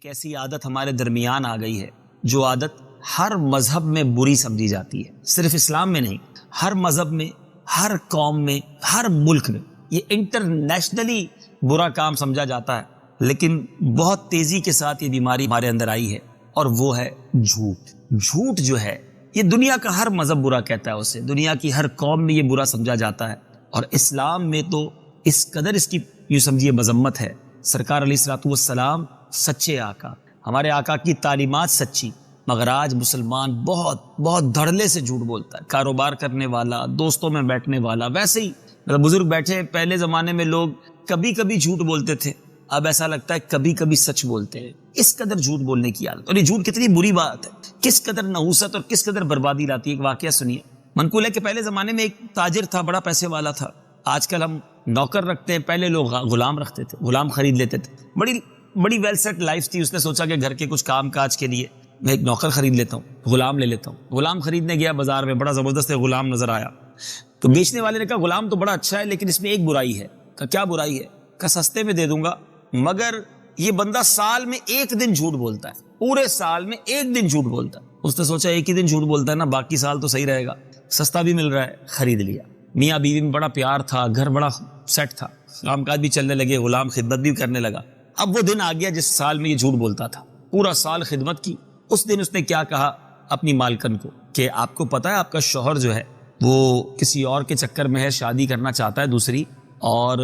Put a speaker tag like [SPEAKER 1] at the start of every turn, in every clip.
[SPEAKER 1] ایک ایسی عادت ہمارے درمیان آ گئی ہے جو عادت ہر مذہب میں بری سمجھی جاتی ہے، صرف اسلام میں نہیں، ہر مذہب میں، ہر قوم میں، ہر ملک میں یہ انٹرنیشنلی برا کام سمجھا جاتا ہے، لیکن بہت تیزی کے ساتھ یہ بیماری ہمارے اندر آئی ہے اور وہ ہے جھوٹ۔ جھوٹ جو ہے یہ دنیا کا ہر مذہب برا کہتا ہے اسے، دنیا کی ہر قوم میں یہ برا سمجھا جاتا ہے، اور اسلام میں تو اس قدر اس کی یوں سمجھیے مذمت ہے۔ سرکار علیہ الصلوۃ والسلام سچے آقا، ہمارے آقا کی تعلیمات سچی، مگر آج مسلمان بہت دھڑلے سے جھوٹ بولتا ہے، کاروبار کرنے والا، دوستوں میں بیٹھنے والا، ویسے ہی بزرگ بیٹھے، پہلے زمانے میں لوگ کبھی کبھی جھوٹ بولتے تھے، اب ایسا لگتا ہے کبھی کبھی سچ بولتے ہیں۔ اس قدر جھوٹ بولنے کی عادت، اور یہ جھوٹ کتنی بری بات ہے، کس قدر نحوست اور کس قدر بربادی لاتی ہے۔ ایک واقعہ سنیے، منقول ہے کہ پہلے زمانے میں ایک تاجر تھا، بڑا پیسے والا تھا۔ آج کل ہم نوکر رکھتے ہیں، پہلے لوگ غلام رکھتے تھے، غلام خرید لیتے تھے۔ بڑی ویل سیٹ لائف تھی، اس نے سوچا کہ گھر کے کچھ کام کاج کے لیے میں ایک نوکر خرید لیتا ہوں، غلام لے لیتا ہوں۔ غلام خریدنے گیا بازار میں، بڑا زبردست غلام نظر آیا، تو بیچنے والے نے کہا غلام تو بڑا اچھا ہے لیکن اس میں ایک برائی ہے۔ کہا کیا برائی ہے؟ کہا سستے میں دے دوں گا مگر یہ بندہ سال میں ایک دن جھوٹ بولتا ہے، پورے سال میں ایک دن جھوٹ بولتا ہے۔ اس نے سوچا ایک ہی دن جھوٹ بولتا ہے نا، باقی سال تو صحیح رہے گا، سستا بھی مل رہا ہے، خرید لیا۔ میاں بیوی میں بڑا پیار تھا، گھر بڑا سیٹ تھا، کام کاج بھی چلنے لگے، غلام خدمت بھی کرنے لگا۔ اب وہ دن آ گیا جس سال میں یہ جھوٹ بولتا تھا، پورا سال خدمت کی۔ اس دن اس نے کیا کہا اپنی مالکن کو کہ آپ کو پتا ہے آپ کا شوہر جو ہے وہ کسی اور کے چکر میں ہے، شادی کرنا چاہتا ہے دوسری، اور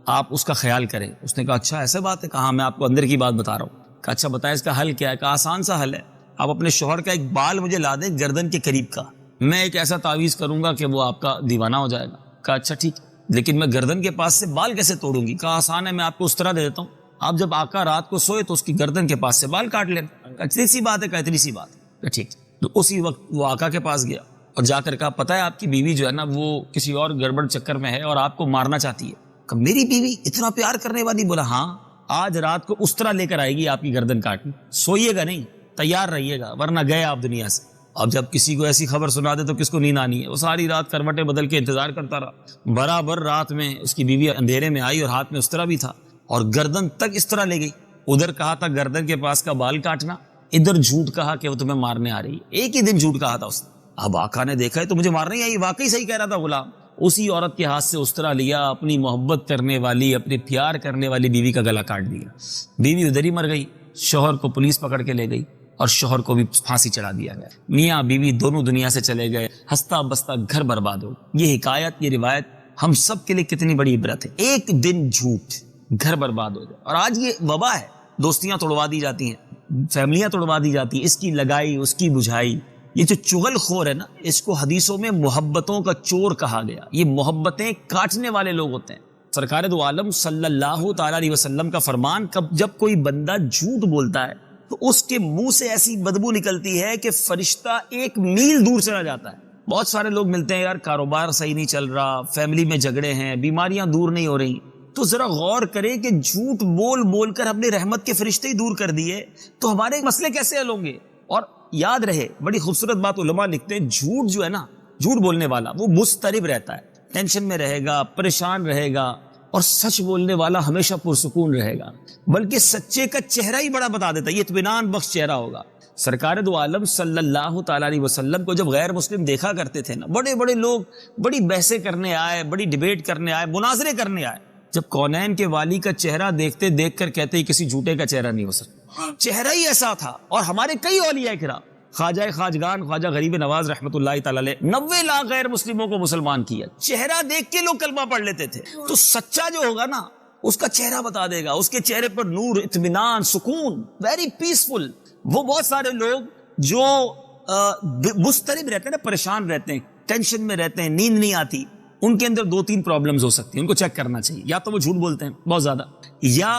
[SPEAKER 1] آپ اس کا خیال کریں۔ اس نے کہا اچھا ایسا بات ہے؟ کہا میں آپ کو اندر کی بات بتا رہا ہوں۔ کہا اچھا بتائیں اس کا حل کیا ہے؟ کہا آسان سا حل ہے، آپ اپنے شوہر کا ایک بال مجھے لا دیں گردن کے قریب کا، میں ایک ایسا تعویذ کروں گا کہ وہ آپ کا دیوانہ ہو جائے گا۔ کہا اچھا ٹھیک، لیکن میں گردن کے پاس سے بال کیسے توڑوں گی؟ کہا آسان ہے، میں آپ کو اس طرح دے دیتا ہوں، آپ جب آقا رات کو سوئے تو اس کی گردن کے پاس سے بال کاٹ لیں۔ اتنی سی بات ہے؟ کہا اتنی سی بات ہے۔ ٹھیک، تو اسی وقت وہ آقا کے پاس گیا اور جا کر کہا پتہ ہے آپ کی بیوی جو ہے نا وہ کسی اور گڑبڑ چکر میں ہے اور آپ کو مارنا چاہتی ہے۔ کہ میری بیوی اتنا پیار کرنے والی؟ بولا ہاں، آج رات کو اس طرح لے کر آئے گی آپ کی گردن کاٹنے، سوئیے گا نہیں، تیار رہیے گا ورنہ گئے آپ دنیا سے۔ اب جب کسی کو ایسی خبر سنا دے تو کس کو نیند آنی ہے؟ وہ ساری رات کروٹیں بدل کے انتظار کرتا رہا۔ برابر رات میں اس کی بیوی اندھیرے میں آئی اور ہاتھ میں اس طرح بھی تھا اور گردن تک اس طرح لے گئی۔ ادھر کہا تھا گردن کے پاس کا بال کاٹنا، ادھر جھوٹ کہا کہ وہ تمہیں مارنے آ رہی ہے۔ ایک ہی دن جھوٹ کہا تھا اس نے۔ اب آقا نے دیکھا ہے تو مجھے مارنے ہی آئی، واقعی صحیح کہہ رہا تھا غلام۔ اسی عورت کے ہاتھ سے اس طرح لیا، اپنی محبت کرنے والی، اپنے پیار کرنے والی بیوی کا گلا کاٹ دیا۔ بیوی ادھر ہی مر گئی، شوہر کو پولیس پکڑ کے لے گئی اور شوہر کو بھی پھانسی چڑھا دیا گیا۔ میاں بیوی دونوں دنیا سے چلے گئے، ہنستا بستا گھر برباد ہو۔ یہ حکایت، یہ روایت ہم سب کے لیے کتنی بڑی عبرت ہے۔ ایک دن جھوٹ، گھر برباد ہو جائے۔ اور آج یہ وبا ہے، دوستیاں توڑوا دی جاتی ہیں، فیملیاں توڑوا دی جاتی ہیں، اس کی لگائی اس کی بجھائی۔ یہ جو چغل خور ہے نا، اس کو حدیثوں میں محبتوں کا چور کہا گیا۔ یہ محبتیں کاٹنے والے لوگ ہوتے ہیں۔ سرکار دو عالم صلی اللہ تعالی علیہ وسلم کا فرمان، جب کوئی بندہ جھوٹ بولتا ہے تو اس کے منہ سے ایسی بدبو نکلتی ہے کہ فرشتہ 1 میل دور چلا جاتا ہے۔ بہت سارے لوگ ملتے ہیں، یار کاروبار صحیح نہیں چل رہا، فیملی میں جھگڑے ہیں، بیماریاں دور نہیں ہو رہی، تو ذرا غور کریں کہ جھوٹ بول بول کر ہم نے رحمت کے فرشتے ہی دور کر دیے تو ہمارے مسئلے کیسے حل ہوں گے؟ اور یاد رہے، بڑی خوبصورت بات علماء لکھتے ہیں، جھوٹ جو ہے نا، جھوٹ بولنے والا وہ مضطرب رہتا ہے، ٹینشن میں رہے گا، پریشان رہے گا، اور سچ بولنے والا ہمیشہ پرسکون رہے گا، بلکہ سچے کا چہرہ ہی بڑا بتا دیتا ہے، یہ اطمینان بخش چہرہ ہوگا۔ سرکار دو عالم صلی اللہ تعالی علیہ وسلم کو جب غیر مسلم دیکھا کرتے تھے نا، بڑے بڑے لوگ بڑی بحثیں کرنے آئے، بڑی ڈیبیٹ کرنے آئے، مناظرے کرنے آئے، جب کونین کے والی کا چہرہ دیکھتے دیکھ کر کہتے ہی کسی جھوٹے کا چہرہ نہیں ہو سکتا، چہرہ ہی ایسا تھا۔ اور ہمارے کئی اولیاء کرام، خواجہ خواجگان خواجہ غریب نواز رحمۃ اللہ تعالی علیہ 90 لاکھ غیر مسلموں کو مسلمان کیا، چہرہ دیکھ کے لوگ کلمہ پڑھ لیتے تھے۔ تو سچا جو ہوگا نا، اس کا چہرہ بتا دے گا، اس کے چہرے پر نور، اطمینان، سکون، ویری پیسفل۔ وہ بہت سارے لوگ جو مضطرب رہتے ہیں نا، پریشان رہتے ہیں، ٹینشن میں رہتے ہیں، نیند نہیں آتی، ان کے اندر 2-3 پرابلمز ہو سکتی ہیں، ان کو چیک کرنا چاہیے۔ یا تو وہ جھوٹ بولتے ہیں بہت زیادہ، یا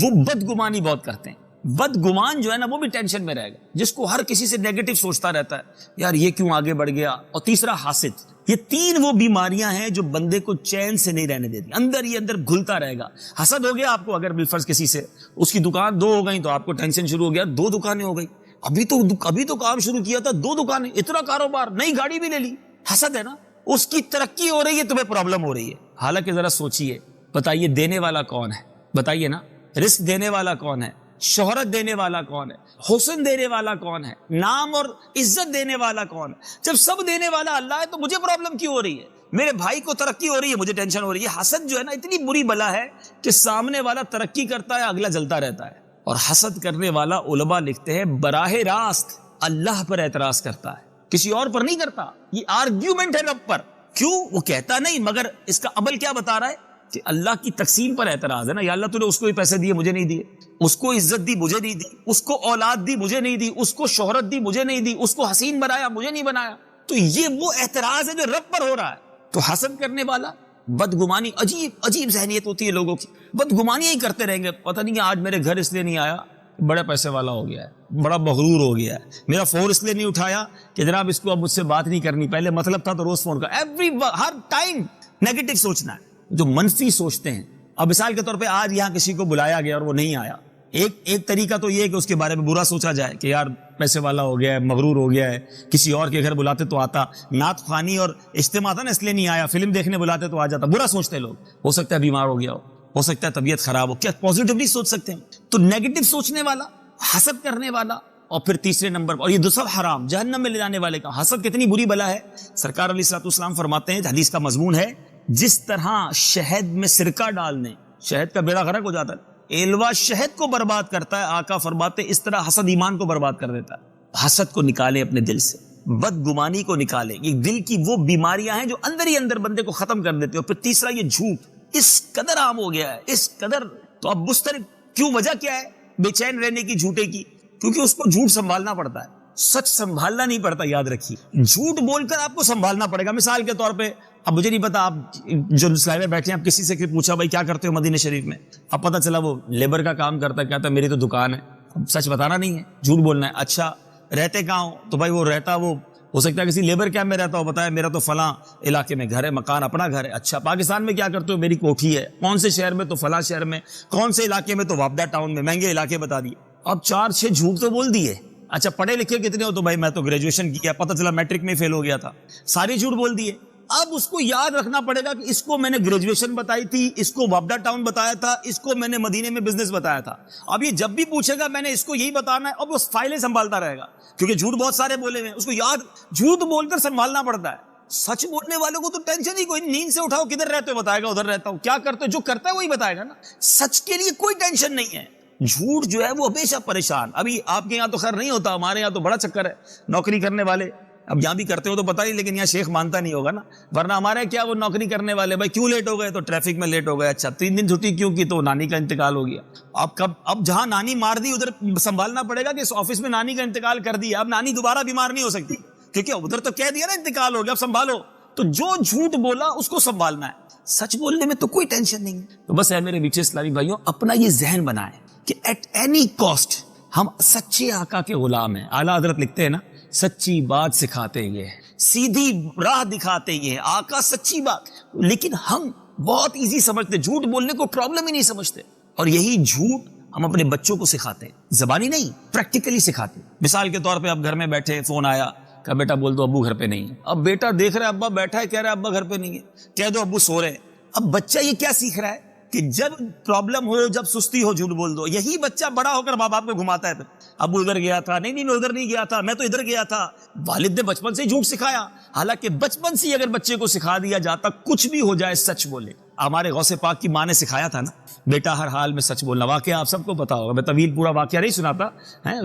[SPEAKER 1] وہ بدگمانی بہت کرتے ہیں۔ بدگمان جو ہے نا وہ بھی ٹینشن میں رہے گا، جس کو ہر کسی سے نیگیٹو سوچتا رہتا ہے، یار یہ کیوں آگے بڑھ گیا۔ اور تیسرا حاسد۔ یہ 3 وہ بیماریاں ہیں جو بندے کو چین سے نہیں رہنے دیتی، اندر ہی اندر گھلتا رہے گا۔ حسد ہو گیا آپ کو، اگر بالفرض کسی سے اس کی دکان 2 ہو گئی تو آپ کو ٹینشن شروع ہو گیا، 2 دکانیں ہو گئی، ابھی تو کام شروع کیا تھا، 2 دکانیں، اتنا کاروبار، نئی گاڑی بھی لے لی۔ حسد ہے نا، اس کی ترقی ہو رہی ہے، تمہیں پرابلم ہو رہی ہے۔ حالانکہ ذرا سوچئے، بتائیے دینے والا کون ہے؟ بتائیے نا، رزق دینے والا کون ہے؟ شہرت دینے والا کون ہے؟ حسن دینے والا کون ہے؟ نام اور عزت دینے والا کون ہے؟ جب سب دینے والا اللہ ہے تو مجھے پرابلم کیوں ہو رہی ہے؟ میرے بھائی کو ترقی ہو رہی ہے، مجھے ٹینشن ہو رہی ہے۔ حسد جو ہے نا اتنی بری بلا ہے کہ سامنے والا ترقی کرتا ہے، اگلا جلتا رہتا ہے۔ اور حسد کرنے والا علماء لکھتے ہیں براہ راست اللہ پر اعتراض کرتا ہے، کسی اور پر نہیں کرتا۔ یہ آرگیومنٹ ہے رب پر۔ کیوں؟ وہ کہتا نہیں، مگر اس کا عمل کیا بتا رہا ہے کہ اللہ کی تقسیم پر اعتراض ہے نا۔ یا اللہ تو نے اس کو بھی پیسے دیے، مجھے نہیں دیے، اس کو عزت دی، مجھے نہیں دی، اس کو اولاد دی، مجھے نہیں دی، اس کو شہرت دی، مجھے نہیں دی، اس کو حسین بنایا، مجھے نہیں بنایا۔ تو یہ وہ اعتراض ہے جو رب پر ہو رہا ہے۔ تو حسد کرنے والا بدگمانی، عجیب عجیب ذہنیت ہوتی ہے لوگوں کی، بدگمانیاں ہی کرتے رہیں گے۔ پتہ نہیں آج میرے گھر اس لیے نہیں آیا بڑے پیسے والا ہو گیا ہے، بڑا مغرور ہو گیا ہے، میرا فون اس لیے نہیں اٹھایا کہ جناب اس کو اب مجھ سے بات نہیں کرنی، پہلے مطلب تھا تو روز فون کا۔ ہر ٹائم نیگیٹو سوچنا ہے، جو منفی سوچتے ہیں۔ اب مثال کے طور پہ آج یہاں کسی کو بلایا گیا اور وہ نہیں آیا، ایک طریقہ تو یہ ہے کہ اس کے بارے میں برا سوچا جائے کہ یار پیسے والا ہو گیا ہے، مغرور ہو گیا ہے، کسی اور کے گھر بلاتے تو آتا، نعت خوانی اور اجتماع تھا نا اس لیے نہیں آیا، فلم دیکھنے بلاتے تو آ جاتا۔ برا سوچتے لوگ، ہو سکتا ہے بیمار ہو گیا ہو سکتا ہے طبیعت خراب ہو، کیا پازیٹیولی سوچ سکتے ہیں؟ تو نیگیٹو سوچنے والا، حسد کرنے والا، اور پھر تیسرے نمبر پر، اور یہ دو سب حرام، جہنم میں لے جانے والے کا۔ حسد کتنی بری بلا ہے، سرکار علیہ الصلوۃ والسلام فرماتے ہیں، حدیث کا مضمون ہے، جس طرح شہد میں سرکہ ڈالنے شہد کا بیڑا غرق ہو جاتا ہے، ایلوا شہد کو برباد کرتا ہے، آقا فرماتے اس طرح حسد ایمان کو برباد کر دیتا ہے۔ حسد کو نکالیں اپنے دل سے، بدگمانی کو نکالیں، یہ دل کی وہ بیماریاں ہیں جو اندر ہی اندر بندے کو ختم کر دیتے ہیں۔ اور پھر تیسرا یہ جھوٹ اس قدر عام ہو گیا ہے، اس قدر، تو اب مسترب کیوں، وجہ کیا ہے بے چین رہنے کی جھوٹے کی؟ کیونکہ اس کو جھوٹ سنبھالنا پڑتا ہے، سچ سنبھالنا نہیں پڑتا۔ یاد رکھیے، جھوٹ بول کر آپ کو سنبھالنا پڑے گا۔ مثال کے طور پہ، اب مجھے نہیں پتا، آپ جو سلائے میں بیٹھے ہیں، آپ کسی سے پوچھا بھائی کیا کرتے ہو مدینہ شریف میں، اب پتہ چلا وہ لیبر کا کام کرتا ہے، کہتا ہے میری تو دکان ہے۔ اب سچ بتانا نہیں ہے، جھوٹ بولنا ہے۔ اچھا رہتے کہاں ہو؟ تو بھائی وہ رہتا، وہ ہو سکتا ہے کسی لیبر کیمپ میں رہتا ہو، بتایا میرا تو فلاں علاقے میں گھر ہے، مکان اپنا گھر ہے۔ اچھا پاکستان میں کیا کرتے ہو؟ میری کوٹھی ہے۔ کون سے شہر میں؟ تو فلاں شہر میں۔ کون سے علاقے میں؟ تو وابدہ ٹاؤن میں، مہنگے علاقے بتا دیے۔ اب 4-6 جھوٹ تو بول دیے۔ اچھا پڑھے لکھے کتنے ہو؟ تو بھائی میں تو گریجویشن کیا، پتہ چلا میٹرک میں فیل ہو گیا تھا۔ سارے جھوٹ بول دیے۔ اب اس کو یاد رکھنا پڑے گا کہ اس کو میں نے گریجویشن بتائی تھی، اس کو وابدہ ٹاؤن بتایا تھا، اس کو میں نے مدینے میں بزنس بتایا تھا۔ اب یہ جب بھی پوچھے گا میں نے اس کو یہی بتانا ہے، اب وہ فائلیں سنبھالتا رہے گا، کیونکہ جھوٹ بہت سارے بولے ہوئے ہیں، اس کو یاد، جھوٹ بول کر سنبھالنا پڑتا ہے۔ سچ بولنے والوں کو تو ٹینشن ہی کوئی، نیند سے اٹھاؤ کدھر رہتے ہو بتائے گا، ادھر رہتا ہوں، کیا کرتے ہو، جو کرتا ہے وہی بتائے گا نا۔ سچ کے لیے کوئی ٹینشن نہیں ہے، جھوٹ جو ہے وہ ہمیشہ پریشان۔ ابھی آپ کے یہاں تو خیر نہیں ہوتا، ہمارے یہاں تو بڑا چکر ہے، نوکری کرنے والے، اب یہاں بھی کرتے ہو تو پتہ نہیں، لیکن یہاں شیخ مانتا نہیں ہوگا نا، ورنہ ہمارے کیا وہ نوکری کرنے والے، بھائی کیوں لیٹ ہو گئے؟ تو ٹریفک میں لیٹ ہو گئے۔ اچھا 3 دن چھٹی کیوں کی؟ تو نانی کا انتقال ہو گیا۔ اب جہاں نانی مار دی ادھر سنبھالنا پڑے گا کہ اس آفس میں نانی کا انتقال کر دیا، اب نانی دوبارہ بیمار نہیں ہو سکتی، کیونکہ ادھر تو کہہ دیا نا انتقال ہو گیا، اب سنبھالو۔ تو جو جھوٹ بولا اس کو سنبھالنا ہے، سچ بولنے میں تو کوئی ٹینشن نہیں ہے۔ تو بس ہے میرے میٹھے اسلامی بھائیوں، اپنا یہ ذہن بنائیں کہ ایٹ اینی کاسٹ ہم سچے آقا کے غلام ہیں۔ اعلیٰ حضرت لکھتے ہیں نا، سچی بات سکھاتے یہ، سیدھی راہ دکھاتے یہ، آقا سچی بات۔ لیکن ہم بہت ایزی سمجھتے، جھوٹ بولنے کو پرابلم ہی نہیں سمجھتے، اور یہی جھوٹ ہم اپنے بچوں کو سکھاتے ہیں، زبانی نہیں، پریکٹیکلی سکھاتے ہیں۔ مثال کے طور پہ اب گھر میں بیٹھے، فون آیا، کہا بیٹا بول دو ابو گھر پہ نہیں ہے۔ اب بیٹا دیکھ رہا ہے ابا بیٹھا ہے، کہہ رہا ہے ابا گھر پہ نہیں ہے، کہہ دو ابو سو رہے ہیں۔ اب بچہ یہ کیا سیکھ رہا ہے کہ جب پرابلم ہو، جب سستی ہو، جھوٹ بول دو۔ یہی بچہ بڑا ہو کر ماں باپ کو گھماتا ہے، پھر ابو ادھر گیا تھا، نہیں میں ادھر نہیں گیا تھا، میں تو ادھر گیا تھا۔ والد نے بچپن سے جھوٹ سکھایا، حالانکہ بچپن سے اگر بچے کو سکھا دیا جاتا کچھ بھی ہو جائے سچ بولے۔ ہمارے غوث پاک کی ماں نے سکھایا تھا نا، بیٹا ہر حال میں سچ بولنا۔ واقعہ آپ سب کو پتا ہوگا، میں طویل پورا واقعہ نہیں سناتا،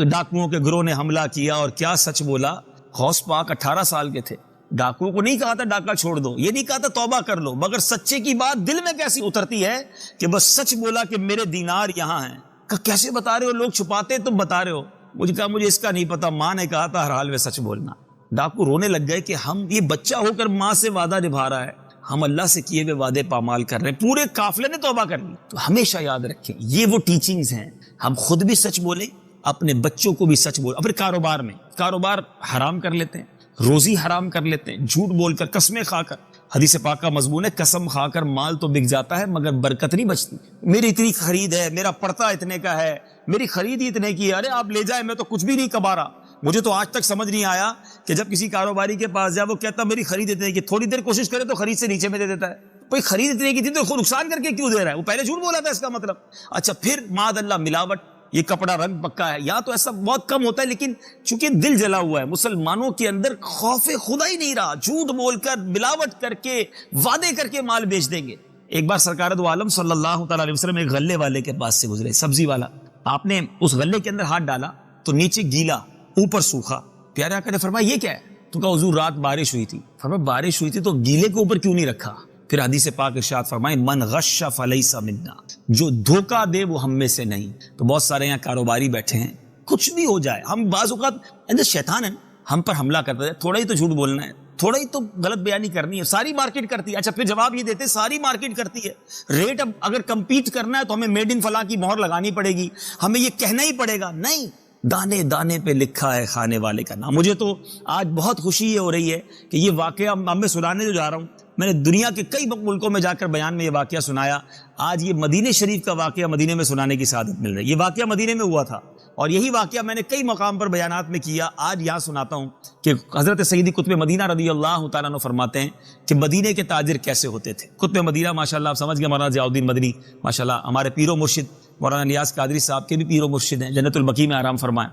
[SPEAKER 1] ڈاکوؤں کے گروہ نے حملہ کیا اور کیا سچ بولا۔ غوث پاک 18 سال کے تھے، ڈاکوؤں کو نہیں کہا تھا ڈاکہ چھوڑ دو، یہ نہیں کہا تھا توبہ کر لو، مگر سچے کی بات دل میں کیسی اترتی ہے کہ بس سچ بولا کہ میرے دینار یہاں ہیں۔ کہا کیسے بتا رہے ہو، لوگ چھپاتے تم بتا رہے ہو۔ مجھے کہا مجھے اس کا نہیں پتا، ماں نے کہا تھا ہر حال میں سچ بولنا۔ ڈاکو رونے لگ گئے کہ ہم، یہ بچہ ہو کر ماں سے وعدہ نبھا رہا ہے، ہم اللہ سے کیے ہوئے وعدے پامال کر رہے ہیں، پورے قافلے نے توبہ کر لی۔ تو ہمیشہ یاد رکھیں یہ وہ ٹیچنگز ہیں، ہم خود بھی سچ بولیں، اپنے بچوں کو بھی سچ بولیں۔ پھر کاروبار میں، کاروبار حرام کر لیتے ہیں، روزی حرام کر لیتے ہیں، جھوٹ بول کر، قسمیں کھا کر۔ حدیث پاک کا مضمون ہے، قسم کھا کر مال تو بک جاتا ہے مگر برکت نہیں بچتی۔ میری اتنی خرید ہے، میرا پڑتا اتنے کا ہے، میری خرید ہی اتنے کی ہے، ارے آپ لے جائیں میں تو کچھ بھی نہیں کما رہا۔ مجھے تو آج تک سمجھ نہیں آیا کہ جب کسی کاروباری کے پاس جائے، وہ کہتا میری خرید اتنے کی، تھوڑی دیر کوشش کرے تو خرید سے نیچے میں دے دیتا ہے۔ کوئی خرید اتنے کی تھی تو نقصان کر کے کیوں دے رہا ہے؟ وہ پہلے جھوٹ بولا تھا، اس کا مطلب۔ اچھا پھر معاذ اللہ ملاوٹ، یہ کپڑا رنگ پکا ہے. یہاں تو ایسا بہت کم ہوتا ہے, لیکن چونکہ دل جلا ہوا ہے, مسلمانوں کے اندر خوف خدا ہی نہیں رہا, جھوٹ بول کر ملاوٹ کر کے وعدے کر کے مال بیچ دیں گے. ایک بار سرکار دو عالم صلی اللہ تعالی علیہ وسلم ایک غلے والے کے پاس سے گزرے, سبزی والا. آپ نے اس غلے کے اندر ہاتھ ڈالا تو نیچے گیلا اوپر سوکھا. پیارے آقا نے فرمایا یہ کیا ہے؟ تو کہا حضور رات بارش ہوئی تھی. فرمایا بارش ہوئی تھی تو گیلے کے اوپر کیوں نہیں رکھا؟ پھر حدیث پاک ارشاد فرمائے من غش فلیس منا, جو دھوکہ دے وہ ہم میں سے نہیں. تو بہت سارے یہاں کاروباری بیٹھے ہیں, کچھ بھی ہو جائے, ہم بعض اوقات شیطان ہے ہم پر حملہ کرتا ہے, تھوڑا ہی تو جھوٹ بولنا ہے, تھوڑا ہی تو غلط بیانی کرنی ہے, ساری مارکیٹ کرتی ہے. اچھا پھر جواب یہ دیتے ساری مارکیٹ کرتی ہے, ریٹ اب اگر کمپیٹ کرنا ہے تو ہمیں میڈ ان فلاں کی مہر لگانی پڑے گی, ہمیں یہ کہنا ہی پڑے گا. نہیں, دانے دانے پہ لکھا ہے کھانے والے کا نام. مجھے تو آج بہت خوشی یہ ہو رہی ہے کہ یہ واقعہ میں سنانے جو جا رہا ہوں, میں نے دنیا کے کئی ملکوں میں جا کر بیان میں یہ واقعہ سنایا. آج یہ مدینہ شریف کا واقعہ مدینے میں سنانے کی سعادت مل رہی ہے. یہ واقعہ مدینے میں ہوا تھا اور یہی واقعہ میں نے کئی مقام پر بیانات میں کیا. آج یہاں سناتا ہوں کہ حضرت سیدی قطب مدینہ رضی اللہ تعالیٰ عنہ فرماتے ہیں کہ مدینے کے تاجر کیسے ہوتے تھے. قطب مدینہ ماشاءاللہ آپ سمجھ گئے, مولانا ضیاء الدین مدنی ماشاءاللہ ہمارے پیر و مرشد مولانا نیاز قادری صاحب کے بھی پیر و مرشد ہیں, جنت البقیع میں آرام فرمائیں.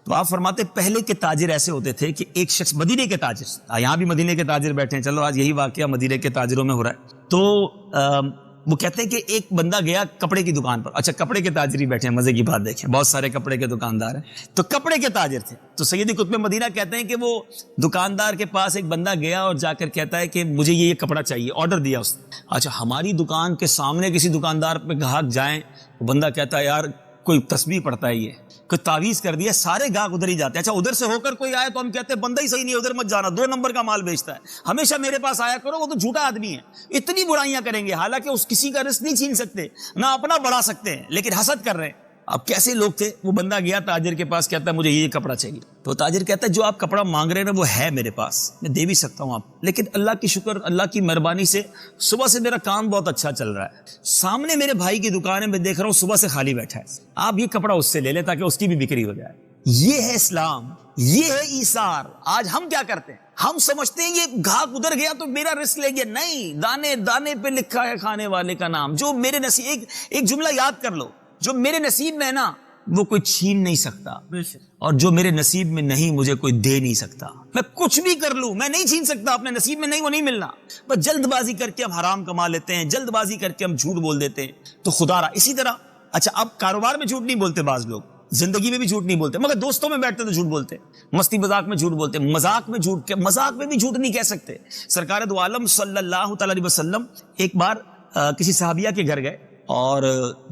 [SPEAKER 1] تو آپ فرماتے پہلے کے تاجر ایسے ہوتے تھے کہ ایک شخص مدینے کے تاجر, یہاں بھی مدینے کے تاجر بیٹھے ہیں, چلو آج یہی واقعہ مدینے کے تاجروں میں ہو رہا ہے. تو وہ کہتے ہیں کہ ایک بندہ گیا کپڑے کی دکان پر. اچھا کپڑے کے تاجر ہی بیٹھے ہیں, مزے کی بات دیکھیں, بہت سارے کپڑے کے دکاندار ہیں, تو کپڑے کے تاجر تھے. تو سیدی قطب مدینہ کہتے ہیں کہ وہ دکاندار کے پاس ایک بندہ گیا اور جا کر کہتا ہے کہ مجھے یہ کپڑا چاہیے, آرڈر دیا اس نے. اچھا ہماری دکان کے سامنے کسی دکاندار پہ گاہک جائیں, وہ بندہ کہتا ہے یار کوئی تسبیح پڑھتا ہے, یہ کوئی تعویذ کر دیا, سارے گاہک ادھر ہی جاتے ہیں. اچھا ادھر سے ہو کر کوئی آئے تو ہم کہتے ہیں بندہ ہی صحیح نہیں, ادھر مت جانا, 2 نمبر کا مال بیچتا ہے, ہمیشہ میرے پاس آیا کرو, وہ تو جھوٹا آدمی ہے. اتنی برائیاں کریں گے, حالانکہ اس کسی کا رزق نہیں چھین سکتے, نہ اپنا بڑھا سکتے ہیں, لیکن حسد کر رہے ہیں. اب کیسے لوگ تھے, وہ بندہ گیا تاجر کے پاس, کہتا ہے مجھے یہ کپڑا چاہیے. تو تاجر کہتا ہے جو آپ کپڑا مانگ رہے ہیں نا وہ ہے میرے پاس, میں دے بھی سکتا ہوں آپ, لیکن اللہ کی شکر, اللہ کی مہربانی سے صبح سے میرا کام بہت اچھا چل رہا ہے, سامنے میرے بھائی کی دکان ہے, میں دیکھ رہا ہوں صبح سے خالی بیٹھا ہے, آپ یہ کپڑا اس سے لے لیں تاکہ اس کی بھی بکری ہو جائے. یہ ہے اسلام, یہ ہے ایثار. آج ہم کیا کرتے ہیں, ہم سمجھتے ہیں یہ گاہک ادھر گیا تو میرا رزق لے گیا. نہیں, دانے دانے پہ لکھا ہے کھانے والے کا نام. جو میرے نصیب, ایک جملہ یاد کر لو, جو میرے نصیب میں ہے نا وہ کوئی چھین نہیں سکتا, اور جو میرے نصیب میں نہیں مجھے کوئی دے نہیں سکتا. میں کچھ بھی کر لوں میں نہیں چھین سکتا, اپنے نصیب میں نہیں, وہ نہیں ملنا. بس جلد بازی کر کے ہم حرام کما لیتے ہیں, جلد بازی کر کے ہم جھوٹ بول دیتے ہیں. تو خدا رہا اسی طرح. اچھا اب کاروبار میں جھوٹ نہیں بولتے بعض لوگ, زندگی میں بھی جھوٹ نہیں بولتے, مگر دوستوں میں بیٹھتے تو جھوٹ بولتے, مستی مذاق میں جھوٹ بولتے, مذاق میں جھوٹ, مذاق میں بھی جھوٹ نہیں کہہ سکتے. سرکار دو عالم صلی اللہ تعالی علیہ وسلم ایک بار کسی صحابیہ کے گھر گئے اور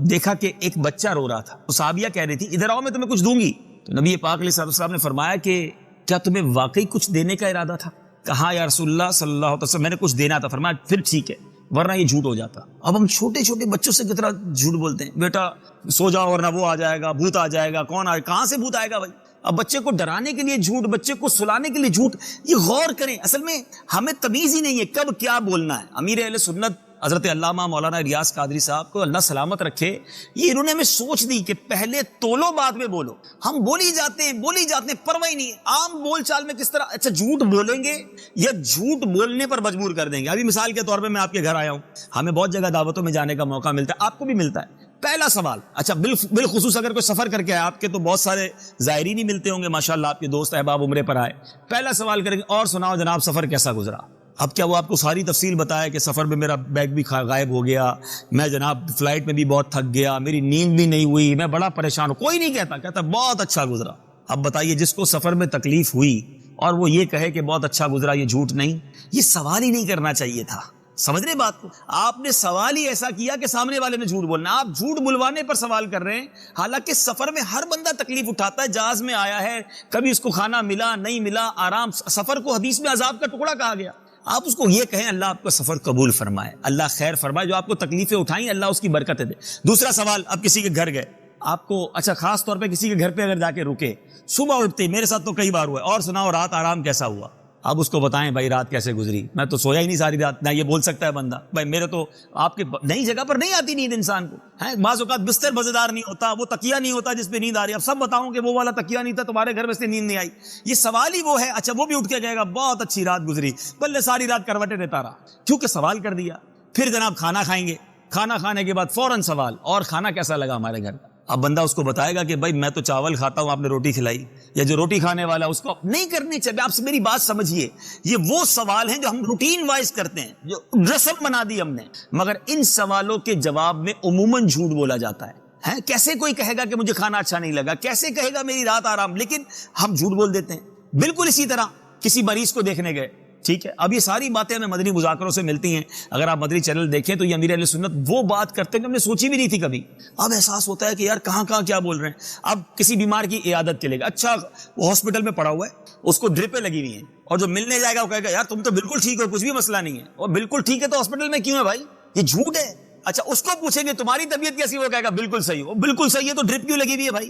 [SPEAKER 1] دیکھا کہ ایک بچہ رو رہا تھا. تو صحابیہ کہہ رہی تھی ادھر آؤ میں تمہیں کچھ دوں گی. تو نبی پاک علیہ السلام نے فرمایا کہ کیا تمہیں واقعی کچھ دینے کا ارادہ تھا؟ کہا یا رسول اللہ صلی اللہ علیہ وسلم میں نے کچھ دینا تھا. فرمایا پھر ٹھیک ہے, ورنہ یہ جھوٹ ہو جاتا. اب ہم چھوٹے چھوٹے بچوں سے کتنا جھوٹ بولتے ہیں, بیٹا سو جاؤ ورنہ وہ آ جائے گا, بھوت آ جائے گا. کون آئے, کہاں سے بھوت آئے گا بھائی؟ اب بچے کو ڈرانے کے لیے جھوٹ, بچے کو سلانے کے لیے جھوٹ. یہ غور کریں, اصل میں ہمیں تمیز ہی نہیں ہے کب کیا بولنا ہے. امیر اہل سنت حضرت علامہ مولانا ریاض قادری صاحب کو اللہ سلامت رکھے, یہ انہوں نے ہمیں سوچ دی کہ پہلے تولو بعد میں بولو. ہم بولی جاتے ہیں پرواہ نہیں ہے. عام بول چال میں کس طرح, اچھا جھوٹ بولیں گے یا جھوٹ بولنے پر مجبور کر دیں گے. ابھی مثال کے طور پہ میں آپ کے گھر آیا ہوں, ہمیں بہت جگہ دعوتوں میں جانے کا موقع ملتا ہے, آپ کو بھی ملتا ہے. پہلا سوال, اچھا بالخصوص اگر کوئی سفر کر کے آئے, آپ کے تو بہت سارے زائرین ہی ملتے ہوں گے ماشاءاللہ, آپ کے دوست احباب عمرے پر آئے, پہلا سوال کریں گے اور سناؤ جناب سفر کیسا گزرا. اب کیا وہ آپ کو ساری تفصیل بتایا کہ سفر میں میرا بیگ بھی غائب ہو گیا, میں جناب فلائٹ میں بھی بہت تھک گیا, میری نیند بھی نہیں ہوئی, میں بڑا پریشان ہوں. کوئی نہیں کہتا بہت اچھا گزرا. اب بتائیے جس کو سفر میں تکلیف ہوئی اور وہ یہ کہے کہ بہت اچھا گزرا, یہ جھوٹ نہیں, یہ سوال ہی نہیں کرنا چاہیے تھا. سمجھ رہے بات کو, آپ نے سوال ہی ایسا کیا کہ سامنے والے نے جھوٹ بولنا. آپ جھوٹ بلوانے پر سوال کر رہے ہیں, حالانکہ سفر میں ہر بندہ تکلیف اٹھاتا ہے. جہاز میں آیا ہے, کبھی اس کو کھانا ملا نہیں ملا, آرام. سفر کو حدیث میں عذاب کا ٹکڑا کہا گیا. آپ اس کو یہ کہیں اللہ آپ کا سفر قبول فرمائے, اللہ خیر فرمائے, جو آپ کو تکلیفیں اٹھائیں اللہ اس کی برکتیں دے. دوسرا سوال, اب کسی کے گھر گئے, آپ کو اچھا خاص طور پہ کسی کے گھر پہ اگر جا کے رکے, صبح اٹھتے, میرے ساتھ تو کئی بار ہوا ہے, اور سناؤ رات آرام کیسا ہوا. اب اس کو بتائیں بھائی رات کیسے گزری, میں تو سویا ہی نہیں ساری رات. نہ یہ بول سکتا ہے بندہ بھائی میرے تو آپ کے نئی جگہ پر نہیں آتی نیند انسان کو, ہے بعض اوقات بستر مزیدار نہیں ہوتا, وہ تکیہ نہیں ہوتا جس پہ نیند آ رہی ہے. اب سب بتاؤں کہ وہ والا تکیہ نہیں تھا, تمہارے گھر میں سے نیند نہیں آئی. یہ سوال ہی وہ ہے. اچھا وہ بھی اٹھ کے کہے گا بہت اچھی رات گزری, بلے ساری رات کروٹیں دیتا رہا, کیونکہ سوال کر دیا. پھر جناب کھانا کھائیں گے, کھانا کھانے کے بعد فوراً سوال, اور کھانا کیسا لگا ہمارے گھر کا, اب بندہ اس کو بتائے گا کہ بھائی میں تو چاول کھاتا ہوں، آپ نے روٹی کھلائی، یا جو روٹی کھانے والا اس کو نہیں کرنی چاہیے. آپ سے میری بات سمجھیے، یہ وہ سوال ہیں جو ہم روٹین وائز کرتے ہیں، جو رسم بنا دی ہم نے، مگر ان سوالوں کے جواب میں عموماً جھوٹ بولا جاتا ہے. کیسے کوئی کہے گا کہ مجھے کھانا اچھا نہیں لگا، کیسے کہے گا میری رات آرام، لیکن ہم جھوٹ بول دیتے ہیں. بالکل اسی طرح کسی مریض کو دیکھنے گئے، ٹھیک ہے، اب یہ ساری باتیں ہمیں مدنی مذاکروں سے ملتی ہیں. اگر آپ مدنی چینل دیکھیں تو یہ امیر اہل سنت وہ بات کرتے ہیں کہ ہم نے سوچی بھی نہیں تھی کبھی. اب احساس ہوتا ہے کہ یار کہاں کیا بول رہے ہیں. اب کسی بیمار کی عیادت کے لے گا، اچھا وہ ہاسپٹل میں پڑا ہوا ہے، اس کو ڈرپیں لگی ہوئی ہیں، اور جو ملنے جائے گا وہ کہے گا یار تم تو بالکل ٹھیک ہو، کچھ بھی مسئلہ نہیں ہے. اور بالکل ٹھیک ہے تو ہاسپٹل میں کیوں ہے بھائی؟ یہ جھوٹ ہے. اچھا اس کو پوچھیں گے تمہاری طبیعت کیسی، وہ کہے گا بالکل صحیح ہو. بالکل صحیح ہے تو ڈرپ کیوں لگی ہوئی ہے بھائی؟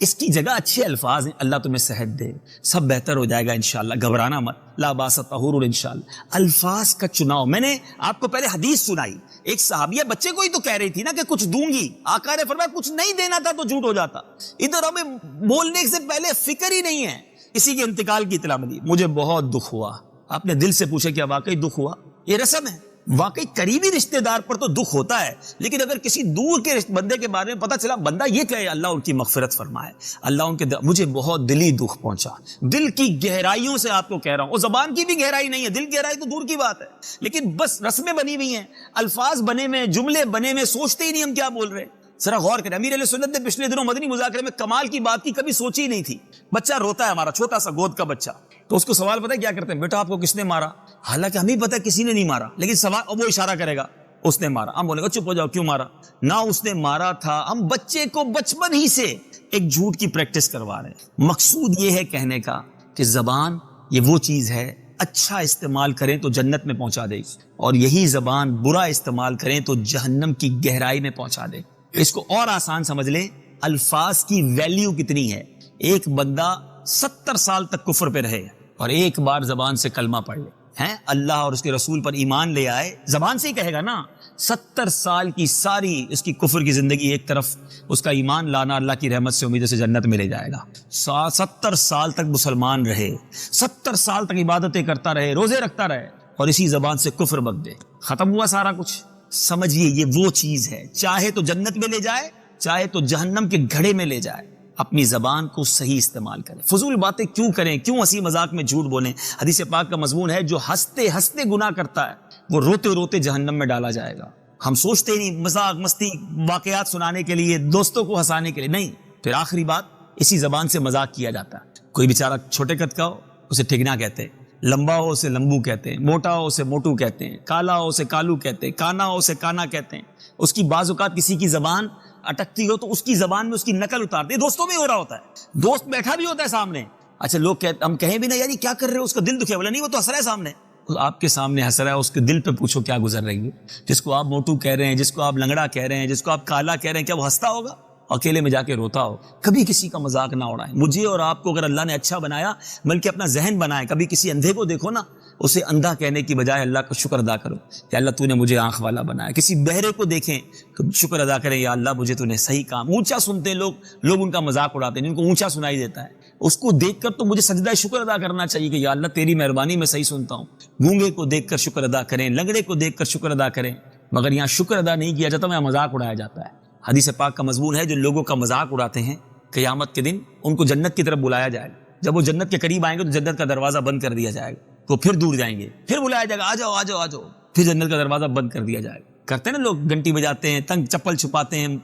[SPEAKER 1] اس کی جگہ اچھے الفاظ ہیں، اللہ تمہیں صحت دے، سب بہتر ہو جائے گا انشاءاللہ، گھبرانا مت، لا باس طہور انشاءاللہ. الفاظ کا چناؤ. میں نے آپ کو پہلے حدیث سنائی، ایک صحابیہ بچے کو ہی تو کہہ رہی تھی نا کہ کچھ دوں گی، آقا نے فرمایا کچھ نہیں دینا تھا تو جھوٹ ہو جاتا. ادھر ہمیں بولنے سے پہلے فکر ہی نہیں ہے. اسی کے انتقال کی اطلاع ملی، مجھے بہت دکھ ہوا. آپ نے دل سے پوچھا کیا واقعی دکھ ہوا؟ یہ رسم ہے. واقعی قریبی رشتہ دار پر تو دکھ ہوتا ہے، لیکن اگر کسی دور کے بندے کے بارے میں پتا چلا، بندہ یہ کہے اللہ ان کی مغفرت فرمائے، اللہ ان کے مجھے بہت دلی دکھ پہنچا، دل کی گہرائیوں سے آپ کو کہہ رہا ہوں. اور زبان کی بھی گہرائی نہیں ہے، دل کی گہرائی تو دور کی بات ہے، لیکن بس رسمیں بنی ہوئی ہیں، الفاظ بنے میں، جملے بنے میں، سوچتے ہی نہیں ہم کیا بول رہے ہیں. ذرا غور کریں. امیر علیہ سنت نے پچھلے دنوں مدنی مذاکرے میں کمال کی بات کی، کبھی سوچی ہی نہیں تھی. بچہ روتا ہے ہمارا، چھوٹا سا گود کا بچہ، تو اس کو سوال پتہ ہے کیا کرتے ہیں؟ بیٹا آپ کو کس نے مارا؟ حالانکہ ہمیں پتہ ہے کسی نے نہیں مارا، لیکن سوال وہ اشارہ کرے گا اس نے مارا. ہم بولے گا چپ ہو جاؤ، کیوں مارا؟ نہ اس نے مارا تھا. ہم بچے کو بچپن ہی سے ایک جھوٹ کی پریکٹس کروا رہے ہیں. مقصود یہ ہے کہنے کا کہ زبان یہ وہ چیز ہے، اچھا استعمال کریں تو جنت میں پہنچا دے، اور یہی زبان برا استعمال کریں تو جہنم کی گہرائی میں پہنچا دے. اس کو اور آسان سمجھ لیں، الفاظ کی ویلیو کتنی ہے. ایک بندہ 70 سال تک کفر پہ رہے اور ایک بار زبان سے کلمہ پڑھ لے، اللہ اور اس کے رسول پر ایمان لے آئے، زبان سے ہی کہے گا نا، 70 سال کی ساری اس کی کفر کی زندگی ایک طرف، اس کا ایمان لانا اللہ کی رحمت سے امید سے جنت میں لے جائے گا. 70 سال تک مسلمان رہے، 70 سال تک عبادتیں کرتا رہے، روزے رکھتا رہے، اور اسی زبان سے کفر بک دے، ختم ہوا سارا کچھ. سمجھیے یہ وہ چیز ہے، چاہے تو جنت میں لے جائے، چاہے تو جہنم کے گھڑے میں لے جائے. اپنی زبان کو صحیح استعمال کریں. فضول باتیں کیوں کریں، کیوں ہنسی مذاق میں جھوٹ بولیں. حدیث پاک کا مضمون ہے جو ہنستے ہنستے گناہ کرتا ہے وہ روتے روتے جہنم میں ڈالا جائے گا. ہم سوچتے ہی نہیں، مذاق مستی واقعات سنانے کے لیے، دوستوں کو ہنسانے کے لیے نہیں. پھر آخری بات، اسی زبان سے مذاق کیا جاتا ہے. کوئی بیچارہ چھوٹے قد کا ہو اسے ٹھگنا کہتے ہیں، لمبا ہو اسے لمبو کہتے ہیں، موٹا ہو اسے موٹو کہتے ہیں، کالا ہو اسے کالو کہتے ہیں، کانا ہو اسے کانا کہتے ہیں. اس کی بعض اوقات کسی کی زبان اٹکتی ہو تو اس کی زبان میں اس کی نقل اتارتے ہیں. دوستوں میں ہو رہا ہوتا ہے، دوست بیٹھا بھی ہوتا ہے سامنے، اچھا لوگ ہم کہیں بھی نا یار کیا کر رہے ہو، اس کا دل دکھے، بولا نہیں وہ تو ہنس رہا ہے سامنے. آپ کے سامنے ہنس رہا ہے، اس کے دل پہ پوچھو کیا گزر رہی ہے. جس کو آپ موٹو کہہ رہے ہیں، جس کو آپ لنگڑا کہہ رہے ہیں، جس کو آپ کالا کہہ رہے ہیں، کیا وہ ہنستا ہوگا؟ اکیلے میں جا کے روتا ہو. کبھی کسی کا مذاق نہ اڑائیں. مجھے اور آپ کو اگر اللہ نے اچھا بنایا، بلکہ اپنا ذہن بنائے، کبھی کسی اندھے کو دیکھو نا، اسے اندھا کہنے کی بجائے اللہ کا شکر ادا کرو کہ اللہ تو نے مجھے آنکھ والا بنایا. کسی بہرے کو دیکھیں تو شکر ادا کریں، یا اللہ مجھے تو نے صحیح کام. اونچا سنتے ہیں لوگ ان کا مذاق اڑاتے ہیں، ان کو اونچا سنائی دیتا ہے، اس کو دیکھ کر تو مجھے سجدہ شکر ادا کرنا چاہیے کہ یا اللہ تیری مہربانی میں صحیح سنتا ہوں. گونگے کو دیکھ کر شکر ادا کریں، لنگڑے کو دیکھ کر شکر ادا کریں، مگر یہاں شکر ادا نہیں کیا جاتا، یہاں مذاق اڑایا جاتا ہے. حدیث پاک کا مضمون ہے جو لوگوں کا مذاق اڑاتے ہیں قیامت کے دن ان کو جنت کی طرف بلایا جائے گا. جب وہ جنت کے قریب آئیں گے تو جنت کا دروازہ بند کر دیا جائے گا، تو پھر دور جائیں گے، پھر بلایا جائے گا آ جاؤ آ جاؤ آ جاؤ، پھر جنت کا دروازہ بند کر دیا جائے گا. کرتے ہیں نا لوگ، گھنٹی بجاتے ہیں، تنگ چپل چھپاتے ہیں،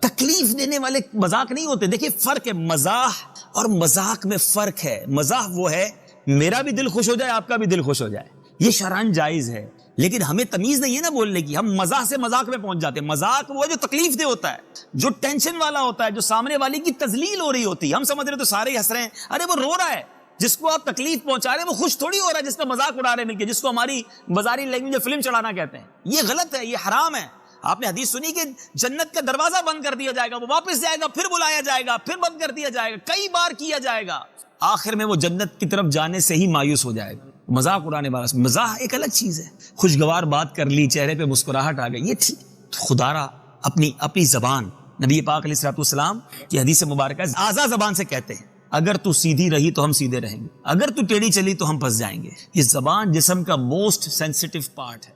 [SPEAKER 1] تکلیف دینے والے مذاق نہیں ہوتے. دیکھیں فرق ہے، مزاح اور مذاق میں فرق ہے. مزاح وہ ہے میرا بھی دل خوش ہو جائے، آپ کا بھی دل خوش ہو جائے، یہ شرعاً جائز ہے، لیکن ہمیں تمیز نہیں ہے نا بولنے کی. ہم مزاح سے مذاق میں پہنچ جاتے ہیں. مذاق وہ جو تکلیف دہ ہوتا ہے، جو ٹینشن والا ہوتا ہے، جو سامنے والے کی تذلیل ہو رہی ہوتی ہے. ہم سمجھ رہے تو سارے ہی ہنس رہے ہیں، ارے وہ رو رہا ہے. جس کو آپ تکلیف پہنچا رہے ہیں وہ خوش تھوڑی ہو رہا ہے، جس کا مذاق اڑا رہے ہیں مل کے، جس کو ہماری بازاری لینگویج میں فلم چڑھانا کہتے ہیں. یہ غلط ہے، یہ حرام ہے. آپ نے حدیث سنی کہ جنت کا دروازہ بند کر دیا جائے گا، وہ واپس جائے گا، پھر بلایا جائے گا، پھر بند کر دیا جائے گا، کئی بار کیا جائے گا، آخر میں وہ جنت کی طرف جانے سے ہی مایوس ہو جائے گا. مذاق اڑانے والا، مزاح ایک الگ چیز ہے. خوشگوار بات کر لی، چہرے پہ مسکراہٹ آ گئی، یہ ٹھیک. خدا را اپنی زبان، نبی پاک علیہ الصلوۃ والسلام کی حدیث مبارکہ آزاد زبان سے کہتے ہیں اگر تو سیدھی رہی تو ہم سیدھے رہیں گے، اگر تو ٹیڑھی چلی تو ہم پھنس جائیں گے. یہ زبان جسم کا موسٹ سینسٹیو پارٹ ہے.